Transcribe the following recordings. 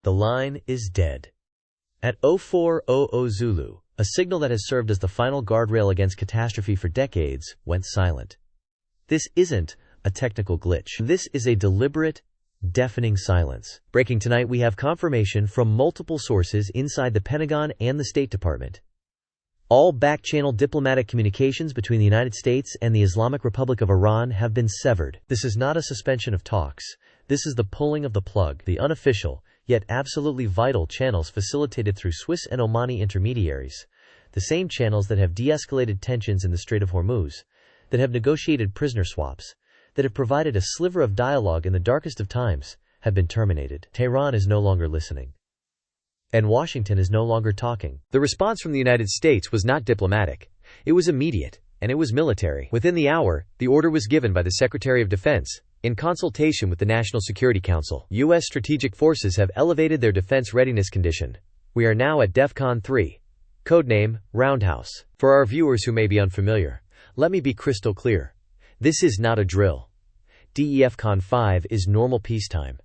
The line is dead. At 0400 Zulu, a signal that has served as the final guardrail against catastrophe for decades went silent. This isn't a technical glitch. This is a deliberate, deafening silence. Breaking tonight, we have confirmation from multiple sources inside the Pentagon and the State Department. All back-channel diplomatic communications between the United States and the Islamic Republic of Iran have been severed. This is not a suspension of talks. This is the pulling of the plug. The unofficial, yet absolutely vital channels facilitated through Swiss and Omani intermediaries, the same channels that have de-escalated tensions in the Strait of Hormuz, that have negotiated prisoner swaps, that have provided a sliver of dialogue in the darkest of times, have been terminated. Tehran is no longer listening. And Washington is no longer talking. The response from the United States was not diplomatic. It was immediate, and it was military. Within the hour, the order was given by the Secretary of Defense, in consultation with the National Security Council. U.S. strategic forces have elevated their defense readiness condition. We are now at DEFCON 3. Codename, Roundhouse. For our viewers who may be unfamiliar, let me be crystal clear. This is not a drill. DEFCON 5 is normal peacetime.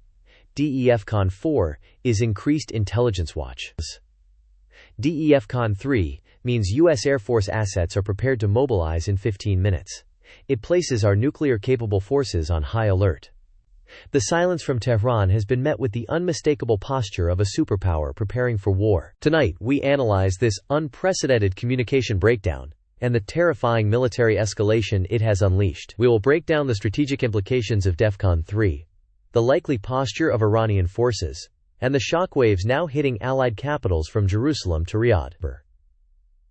DEFCON 4 is increased intelligence watch. DEFCON 3 means U.S. Air Force assets are prepared to mobilize in 15 minutes. It places our nuclear-capable forces on high alert. The silence from Tehran has been met with the unmistakable posture of a superpower preparing for war. Tonight, we analyze this unprecedented communication breakdown and the terrifying military escalation it has unleashed. We will break down the strategic implications of DEFCON 3, the likely posture of Iranian forces, and the shockwaves now hitting Allied capitals from Jerusalem to Riyadh.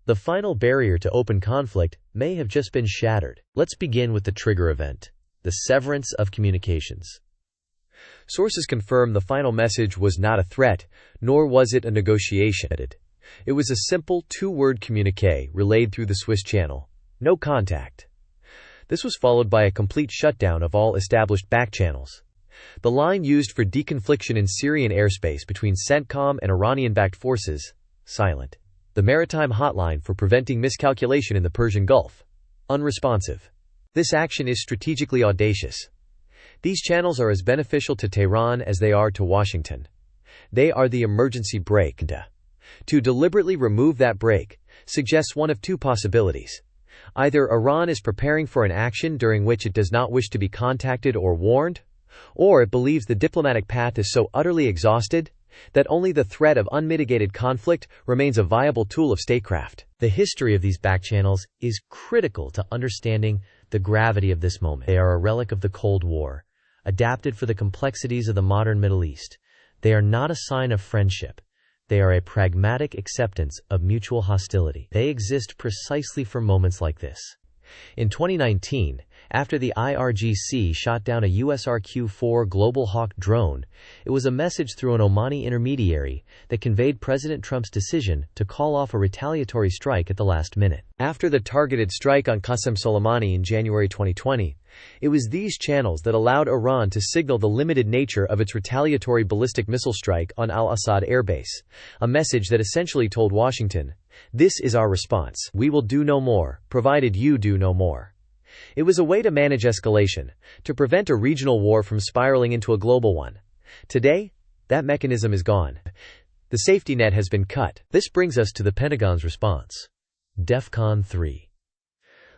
The final barrier to open conflict may have just been shattered. Let's begin with the trigger event, the severance of communications. Sources confirm the final message was not a threat, nor was it a negotiation. It was a simple two-word communiqué relayed through the Swiss channel: no contact. This was followed by a complete shutdown of all established back channels. The line used for deconfliction in Syrian airspace between CENTCOM and Iranian-backed forces, silent. The maritime hotline for preventing miscalculation in the Persian Gulf, unresponsive. This action is strategically audacious. These channels are as beneficial to Tehran as they are to Washington. They are the emergency brake. To deliberately remove that brake suggests one of two possibilities. Either Iran is preparing for an action during which it does not wish to be contacted or warned, or it believes the diplomatic path is so utterly exhausted that only the threat of unmitigated conflict remains a viable tool of statecraft. The history of these backchannels is critical to understanding the gravity of this moment. They are a relic of the Cold War, adapted for the complexities of the modern Middle East. They are not a sign of friendship. They are a pragmatic acceptance of mutual hostility. They exist precisely for moments like this. In 2019, after the IRGC shot down a US RQ-4 Global Hawk drone, it was a message through an Omani intermediary that conveyed President Trump's decision to call off a retaliatory strike at the last minute. After the targeted strike on Qasem Soleimani in January 2020, it was these channels that allowed Iran to signal the limited nature of its retaliatory ballistic missile strike on Al-Assad airbase, a message that essentially told Washington, "This is our response. We will do no more, provided you do no more." It was a way to manage escalation, to prevent a regional war from spiraling into a global one. Today, that mechanism is gone. The safety net has been cut. This brings us to the Pentagon's response. DEFCON 3.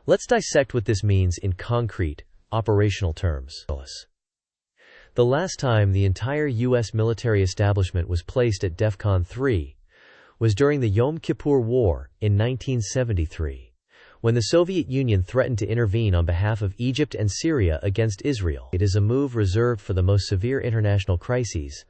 Let's dissect what this means in concrete, operational terms. The last time the entire U.S. military establishment was placed at DEFCON 3 was during the Yom Kippur War in 1973, when the Soviet Union threatened to intervene on behalf of Egypt and Syria against Israel. It is a move reserved for the most severe international crises,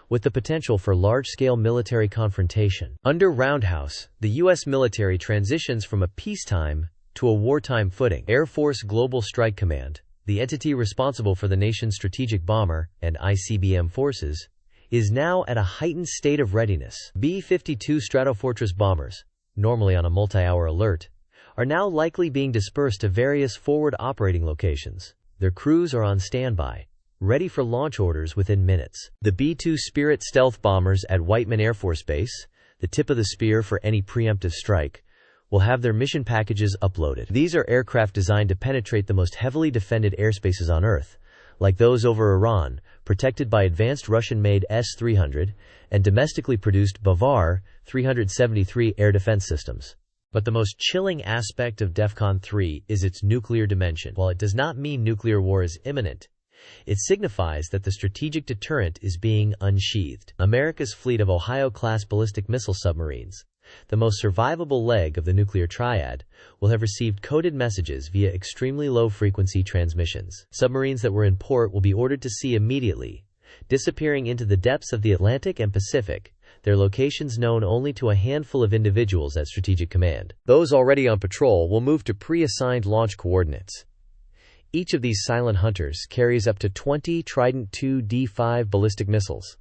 with the potential for large-scale military confrontation. Under Roundhouse, the U.S. military transitions from a peacetime to a wartime footing. Air Force Global Strike Command, the entity responsible for the nation's strategic bomber and ICBM forces, is now at a heightened state of readiness. B-52 Stratofortress bombers, normally on a multi-hour alert, are now likely being dispersed to various forward operating locations. Their crews are on standby, ready for launch orders within minutes. The B-2 Spirit stealth bombers at Whiteman Air Force Base, the tip of the spear for any preemptive strike, will have their mission packages uploaded. These are aircraft designed to penetrate the most heavily defended airspaces on Earth, like those over Iran, protected by advanced Russian-made S-300 and domestically produced Bavar 373 air defense systems. But the most chilling aspect of DEFCON 3 is its nuclear dimension. While it does not mean nuclear war is imminent, it signifies that the strategic deterrent is being unsheathed. America's fleet of Ohio-class ballistic missile submarines, the most survivable leg of the nuclear triad, will have received coded messages via extremely low-frequency transmissions. Submarines that were in port will be ordered to sea immediately, disappearing into the depths of the Atlantic and Pacific, their locations known only to a handful of individuals at Strategic Command. Those already on patrol will move to pre-assigned launch coordinates. Each of these silent hunters carries up to 20 Trident II D5 ballistic missiles.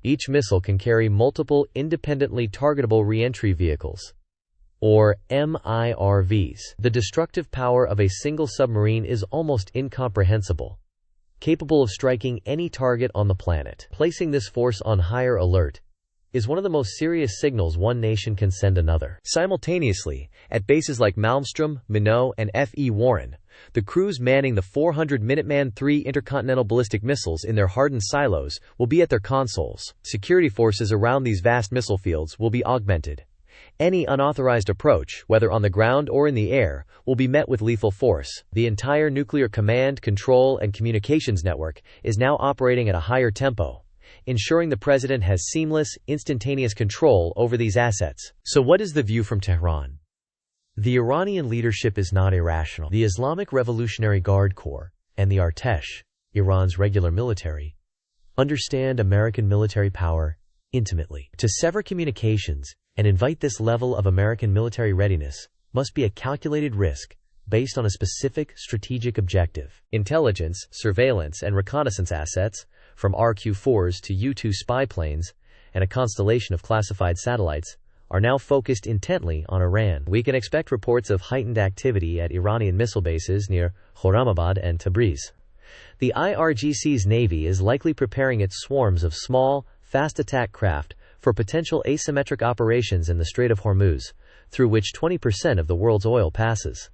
Each missile can carry multiple independently targetable reentry vehicles, or MIRVs. The destructive power of a single submarine is almost incomprehensible, capable of striking any target on the planet. Placing this force on higher alert is one of the most serious signals one nation can send another. Simultaneously, at bases like Malmstrom, Minot, and F.E. Warren, the crews manning the 400 Minuteman III intercontinental ballistic missiles in their hardened silos will be at their consoles. Security forces around these vast missile fields will be augmented. Any unauthorized approach, whether on the ground or in the air, will be met with lethal force. The entire nuclear command, control, and communications network is now operating at a higher tempo, ensuring the president has seamless, instantaneous control over these assets. So what is the view from Tehran? The Iranian leadership is not irrational. The Islamic Revolutionary Guard Corps and the Artesh, Iran's regular military, understand American military power intimately. To sever communications and invite this level of American military readiness must be a calculated risk based on a specific strategic objective. Intelligence, surveillance, and reconnaissance assets, from RQ-4s to U-2 spy planes, and a constellation of classified satellites, are now focused intently on Iran. We can expect reports of heightened activity at Iranian missile bases near Khorramabad and Tabriz. The IRGC's Navy is likely preparing its swarms of small, fast attack craft for potential asymmetric operations in the Strait of Hormuz, through which 20% of the world's oil passes.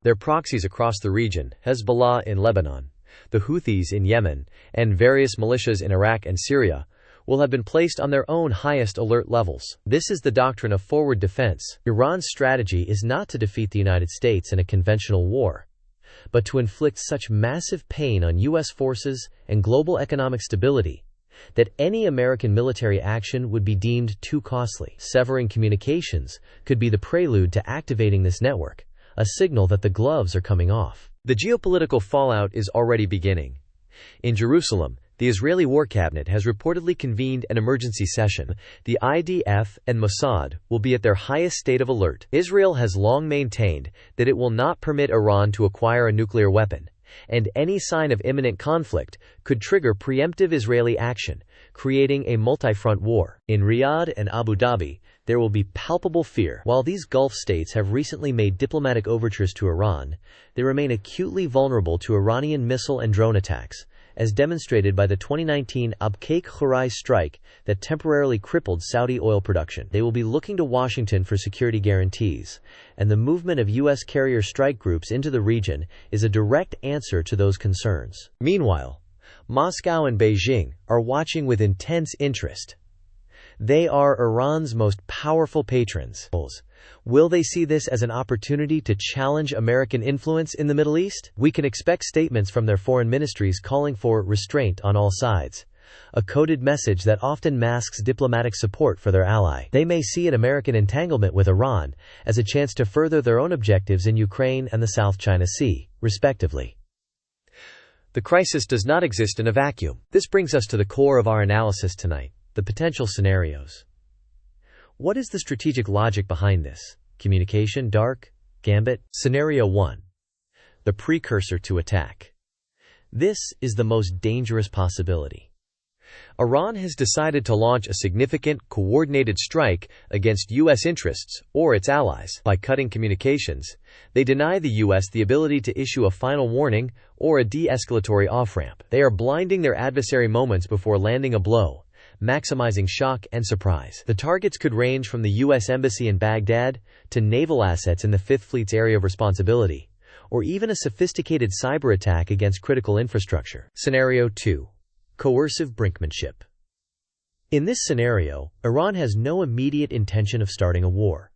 Their proxies across the region, Hezbollah in Lebanon, the Houthis in Yemen, and various militias in Iraq and Syria, will have been placed on their own highest alert levels. This is the doctrine of forward defense. Iran's strategy is not to defeat the United States in a conventional war, but to inflict such massive pain on U.S. forces and global economic stability that any American military action would be deemed too costly. Severing communications could be the prelude to activating this network, a signal that the gloves are coming off. The geopolitical fallout is already beginning. In Jerusalem, the Israeli War Cabinet has reportedly convened an emergency session. The IDF and Mossad will be at their highest state of alert. Israel has long maintained that it will not permit Iran to acquire a nuclear weapon, and any sign of imminent conflict could trigger preemptive Israeli action, creating a multi-front war. In Riyadh and Abu Dhabi, there will be palpable fear. While these Gulf states have recently made diplomatic overtures to Iran, they remain acutely vulnerable to Iranian missile and drone attacks, as demonstrated by the 2019 Abqaiq Khourai strike that temporarily crippled Saudi oil production. They will be looking to Washington for security guarantees, and the movement of U.S. carrier strike groups into the region is a direct answer to those concerns. Meanwhile, Moscow and Beijing are watching with intense interest. They are Iran's most powerful patrons. Will they see this as an opportunity to challenge American influence in the Middle East? We can expect statements from their foreign ministries calling for restraint on all sides, a coded message that often masks diplomatic support for their ally. They may see an American entanglement with Iran as a chance to further their own objectives in Ukraine and the South China Sea, respectively. The crisis does not exist in a vacuum. This brings us to the core of our analysis tonight: the potential scenarios. What is the strategic logic behind this? Communication, dark, gambit? Scenario 1. The precursor to attack. This is the most dangerous possibility. Iran has decided to launch a significant, coordinated strike against U.S. interests or its allies. By cutting communications, they deny the U.S. the ability to issue a final warning or a de-escalatory off-ramp. They are blinding their adversary moments before landing a blow, maximizing shock and surprise. The targets could range from the U.S. Embassy in Baghdad to naval assets in the Fifth Fleet's area of responsibility, or even a sophisticated cyber attack against critical infrastructure. Scenario 2. Coercive brinkmanship. In this scenario, Iran has no immediate intention of starting a war.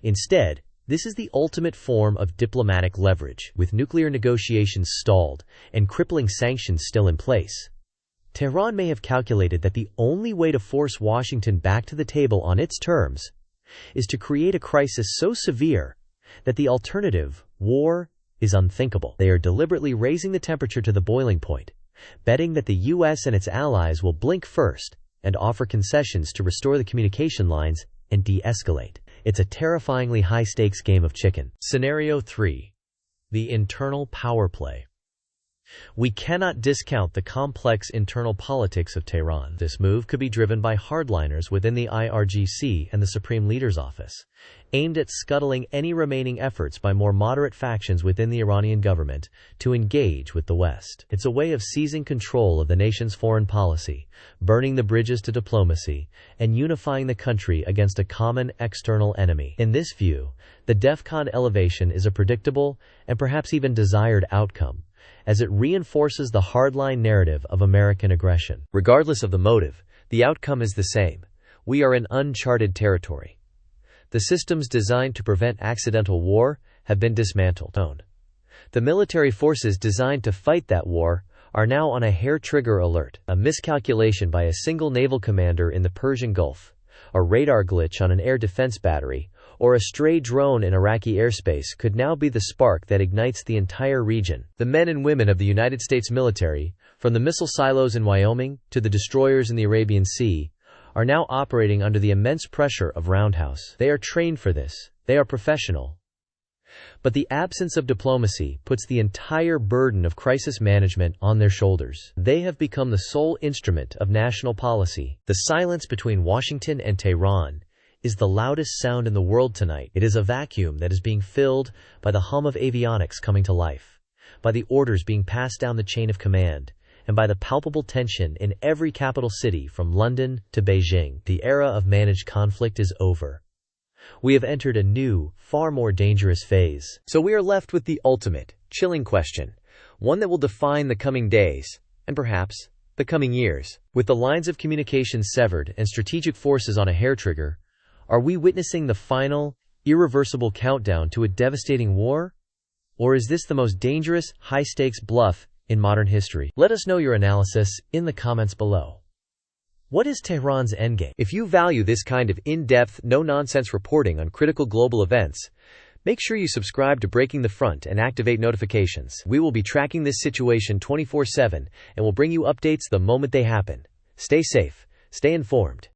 Instead, this is the ultimate form of diplomatic leverage, with nuclear negotiations stalled and crippling sanctions still in place. Tehran may have calculated that the only way to force Washington back to the table on its terms is to create a crisis so severe that the alternative, war, is unthinkable. They are deliberately raising the temperature to the boiling point, betting that the U.S. and its allies will blink first and offer concessions to restore the communication lines and de-escalate. It's a terrifyingly high-stakes game of chicken. Scenario 3. The internal power play. We cannot discount the complex internal politics of Tehran. This move could be driven by hardliners within the IRGC and the Supreme Leader's Office, aimed at scuttling any remaining efforts by more moderate factions within the Iranian government to engage with the West. It's a way of seizing control of the nation's foreign policy, burning the bridges to diplomacy, and unifying the country against a common external enemy. In this view, the DEFCON elevation is a predictable and perhaps even desired outcome, as it reinforces the hardline narrative of American aggression. Regardless of the motive, the outcome is the same. We are in uncharted territory. The systems designed to prevent accidental war have been dismantled. The military forces designed to fight that war are now on a hair-trigger alert. A miscalculation by a single naval commander in the Persian Gulf, a radar glitch on an air defense battery, or a stray drone in Iraqi airspace could now be the spark that ignites the entire region. The men and women of the United States military, from the missile silos in Wyoming to the destroyers in the Arabian Sea, are now operating under the immense pressure of Roundhouse. They are trained for this. They are professional. But the absence of diplomacy puts the entire burden of crisis management on their shoulders. They have become the sole instrument of national policy. The silence between Washington and Tehran is the loudest sound in the world tonight. It is a vacuum that is being filled by the hum of avionics coming to life, by the orders being passed down the chain of command, and by the palpable tension in every capital city from London to Beijing. The era of managed conflict is over. We have entered a new, far more dangerous phase. So we are left with the ultimate, chilling question, one that will define the coming days, and perhaps the coming years. With the lines of communication severed and strategic forces on a hair trigger, are we witnessing the final, irreversible countdown to a devastating war? Or is this the most dangerous, high-stakes bluff in modern history? Let us know your analysis in the comments below. What is Tehran's endgame? If you value this kind of in-depth, no-nonsense reporting on critical global events, make sure you subscribe to Breaking the Front and activate notifications. We will be tracking this situation 24/7 and will bring you updates the moment they happen. Stay safe, stay informed.